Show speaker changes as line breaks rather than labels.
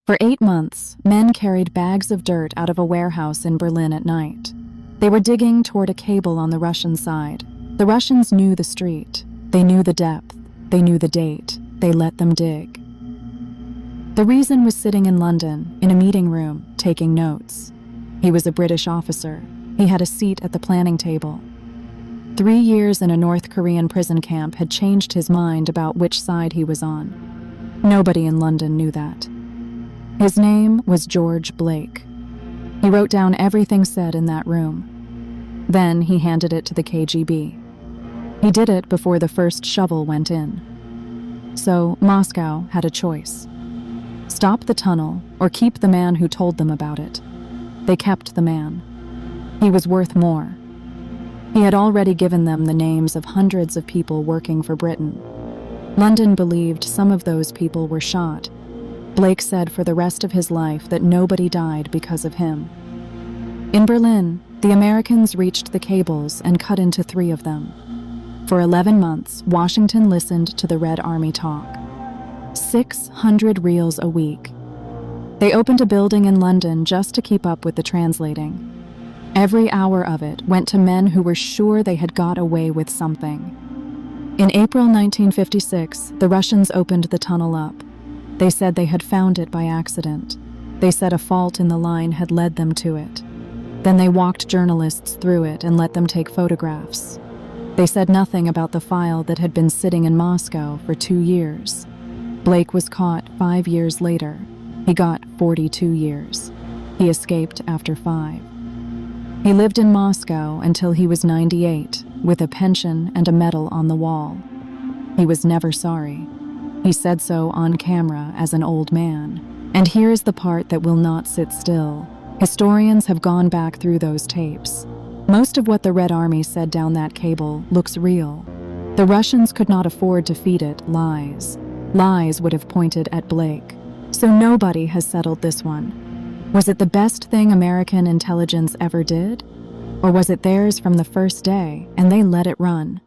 For 8 months, men carried bags of dirt out of a warehouse in Berlin at night. They were digging toward a cable on the Russian side. The Russians knew the street. They knew the depth. They knew the date. They let them dig. The reason was sitting in London, in a meeting room, taking notes. He was a British officer. He had a seat at the planning table. 3 years in a North Korean prison camp had changed his mind about which side he was on. Nobody in London knew that. His name was George Blake. He wrote down everything said in that room. Then he handed it to the KGB. He did it before the first shovel went in. So Moscow had a choice. Stop the tunnel or keep the man who told them about it. They kept the man. He was worth more. He had already given them the names of hundreds of people working for Britain. London believed some of those people were shot. Blake said for the rest of his life that nobody died because of him. In Berlin, the Americans reached the cables and cut into 3 of them. For 11 months, Washington listened to the Red Army talk. 600 reels a week. They opened a building in London just to keep up with the translating. Every hour of it went to men who were sure they had got away with something. In April 1956, the Russians opened the tunnel up. They said they had found it by accident. They said a fault in the line had led them to it. Then they walked journalists through it and let them take photographs. They said nothing about the file that had been sitting in Moscow for 2 years. Blake was caught 5 years later. He got 42 years. He escaped after 5. He lived in Moscow until he was 98, with a pension and a medal on the wall. He was never sorry. He said so on camera as an old man. And here's the part that will not sit still. Historians have gone back through those tapes. Most of what the Red Army said down that cable looks real. The Russians could not afford to feed it lies. Lies would have pointed at Blake. So nobody has settled this one. Was it the best thing American intelligence ever did? Or was it theirs from the first day and they let it run?